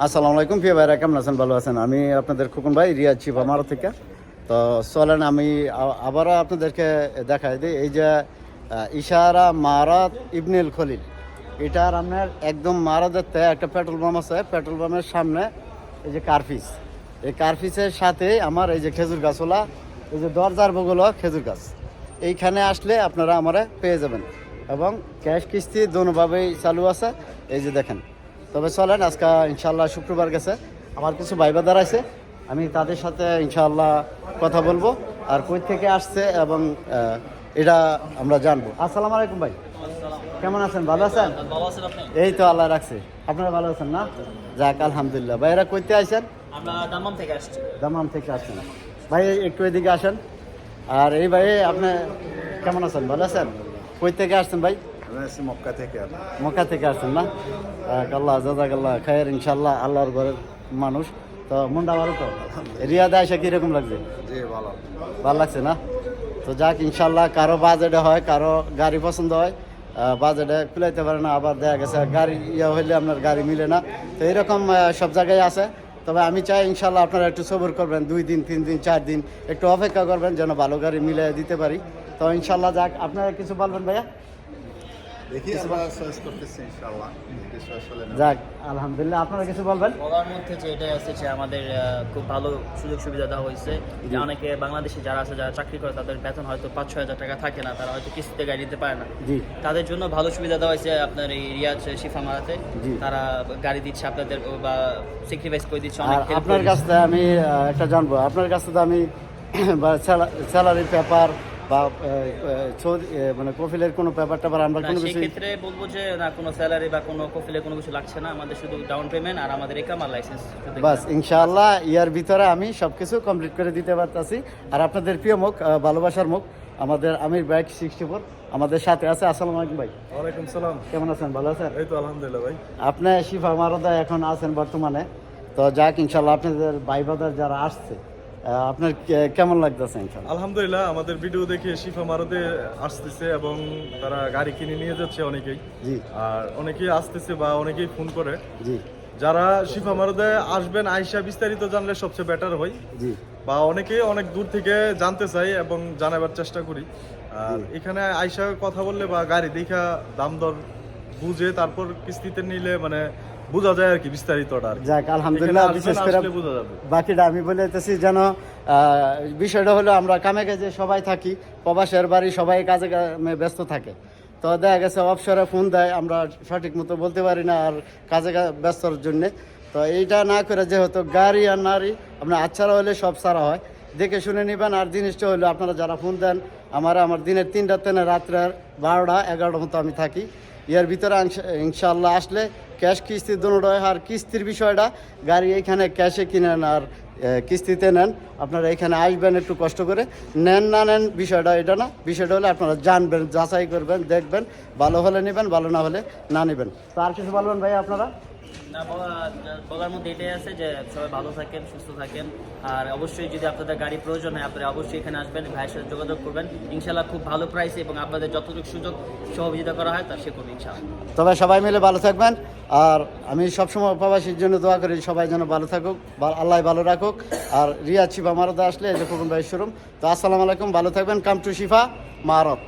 আসসালামু আলাইকুম প্রিয় ভাইরা, কেমন আছেন? ভালো আছেন? আমি আপনাদের খোকন ভাই, রিয়াদ শিফা মারো থেকে। তো চলেন আমি আবারও আপনাদেরকে দেখাই দিই। এই যে ইশারা মারাত ইবনুল খলিল, এটার আপনার একদম মারাদের একটা পেট্রোল পাম্প আছে। পেট্রোল পাম্পের সামনে এই যে কার্ফিস, এই কার্ফিসের সাথে আমার এই যে খেজুর গাছওয়ালা, এই যে দরজার বগুলো খেজুর গাছ, এইখানে আসলে আপনারা আমারে পেয়ে যাবেন। এবং ক্যাশ কিস্তি দোনোভাবেই চালু আছে। এই যে দেখেন। তবে চলেন, আজকে ইনশাল্লাহ শুক্রবার গেছে, আমার কিছু ভাই বাদার আছে, আমি তাদের সাথে ইনশাল্লাহ কথা বলবো আর কই থেকে আসছে এবং এটা আমরা জানবো। আসসালামু আলাইকুম ভাই, কেমন আছেন? ভালো আছেন? এই তো আল্লাহ রাখছে। আপনারা ভালো আছেন না? যাক আলহামদুলিল্লাহ। ভাইরা কইতে আসেন? আমরা দামাম থেকে আসছি। দামাম থেকে আসছেন ভাই, একটু এদিকে আসেন। আর এই ভাই আপনি কেমন আছেন? ভালো আছেন? কই থেকে আসছেন ভাই? মক্কা থেকে। মক্কা থেকে আসছেন না? আল্লাহ জাযাকাল্লাহ খায়ের, ইনশাল্লাহ আল্লাহর ঘরের মানুষ তো। মনটা ভালো তো? রিয়াদে আইসা কিরকম লাগছে? জি ভালো। ভালো লাগছে না? তো যাক ইনশাল্লাহ, কারো বাজেটে হয়, কারো গাড়ি পছন্দ হয়, বাজেটে কুলাইতে পারে না, আবার দেখা গেছে গাড়ি হইলে আপনার গাড়ি মিলে না। তো এরকম সব জায়গায় আছে। তবে আমি চাই ইনশাল্লাহ আপনারা একটু সবর করবেন, 2 দিন 3 দিন 4 দিন একটু অপেক্ষা করবেন যেন ভালো গাড়ি মিলে দিতে পারি। তো ইনশাল্লাহ যাক, আপনারা কিছু বলবেন ভাইয়া? দেখি আমরা চয়েস করতেছি ইনশাআল্লাহ। যাক আলহামদুলিল্লাহ, আপনারা কিছু বলবেন? বলার মধ্যে যে এটা আছে যে আমাদের খুব ভালো সুযোগ সুবিধা দেওয়া হয়েছে। যে অনেকে বাংলাদেশে যারা আছে, যারা চাকরি করে, তাদের বেতন হয়তো 5-6 হাজার টাকা থাকে না, তারা হয়তো কিস্তিতে গাড়ি দিতে পারে না। জি, তাদের জন্য ভালো সুবিধা দেওয়া হয়েছে আপনার এই রিয়াদ শিফা মারাতে। তারা গাড়ি দিচ্ছে আপনাদের, বা স্যাক্রিফাইস করে দিচ্ছে অনেক। আপনার কাছ থেকে আমি একটা জানবো, আপনার কাছ থেকে আমি স্যালারি পেপার বা মানে কফিলের কোনো পেপার টেপার আমরা কোনো কিছু? সেক্ষেত্রে বলবো যে না, কোনো স্যালারি বা কোনো কফিলে কোনো কিছু লাগছে না। আমাদের শুধু ডাউন পেমেন্ট আর আমাদের একামার লাইসেন্স। বাস ইনশাআল্লাহ ইয়ার ভিতরে আমি সব কিছু কমপ্লিট করে দিতে পারতাছি। আর আপনাদের প্রিয় মুখ, ভালোবাসার মুখ, আমাদের আমির বাইক 64 আমাদের সাথে আছে। আসসালামু আলাইকুম ভাই। ওয়ালাইকুম সালাম। কেমন আছেন? ভালো আছেন? এই তো আলহামদুলিল্লাহ ভাই। আপনি শিফা মারদা এখন আছেন বর্তমানে। তো যাক ইনশাআল্লাহ, আপনাদের ভাই বাদার যারা আসছে, আপনার কেমন লাগতেছে? ইনশাআল্লাহ আলহামদুলিল্লাহ, আমাদের ভিডিও দেখে শিফা মারদে আসতেছে এবং তারা গাড়ি কিনে নিয়ে যাচ্ছে অনেকেই। জি। আর অনেকেই আসতেছে বা অনেকেই ফোন করে। জি। যারা শিফা মারদে আসবেন, আইসা বিস্তারিত জানলে সবচেয়ে বেটার হয়। জি। বা অনেকেই অনেক দূর থেকে জানতে চাই এবং জানাবার চেষ্টা করি। আর এখানে আইসা কথা বললে বা গাড়ি দেখা দাম দর বুঝে তারপর কিস্তিতে নিলে মানে বোঝা যায় আর কি বিস্তারিতটা। যাক আলহামদুলিল্লাহ, বিশেষ করে বোঝা যাবে। বাকিটা আমি বলেতেছি যেন বিষয়টা হলো আমরা কামে কাজে সবাই থাকি, প্রবাসের বাড়ি সবাই কাজে কামে ব্যস্ত থাকে। তো দেখা গেছে অবসরে ফোন দেয়, আমরা সঠিক মতো বলতে পারি না আর কাজে ব্যস্তর জন্যে। তো এইটা না করে যেহেতু গাড়ি আর নারী আপনার আচ্ছারা হলে সব সারা হয়, দেখে শুনে নেবেন। আর জিনিসটা হলো আপনারা যারা ফোন দেন, আমার দিনের 3টা থেকে রাত্রের 12টা 11টার মতো আমি থাকি। এর ভিতরে ইনশাআল্লাহ আসলে ক্যাশ কিস্তি দুটোই। আর কিস্তির বিষয়টা, গাড়ি এইখানে ক্যাশে কিনেন আর কিস্তিতে নেন, আপনারা এখানে আসবেন, একটু কষ্ট করে নেন না নেন বিষয়টা এটা না। বিষয়টা হলে আপনারা জানবেন, যাচাই করবেন, দেখবেন, ভালো হলে নেবেন, ভালো না হলে না নেবেন। তো আর কিছু বলবেন ভাই আপনারা? না, বলার মধ্যে এটাই আছে যে সবাই ভালো থাকেন, সুস্থ থাকেন। আর অবশ্যই যদি আপনাদের গাড়ি প্রয়োজন হয়, আপনারা অবশ্যই এখানে আসবেন, ভাইয়ের সাথে যোগাযোগ করবেন। ইনশাল্লাহ খুব ভালো প্রাইসে এবং আপনাদের যতটুকু সুযোগ সহযোগিতা করা হয় তার সে করবে ইনশাল্লাহ। তবে সবাই মিলে ভালো থাকবেন। আর আমি সবসময় প্রবাসীর জন্য দোয়া করি, সবাই যেন ভালো থাকুক, আল্লাহ ভালো রাখুক। আর রিয়াদ শিফা মারদা আসলে এই যে খোকন ভাই শোরুম। তো আসসালামু আলাইকুম, ভালো থাকবেন। Come to Shifa মারদ।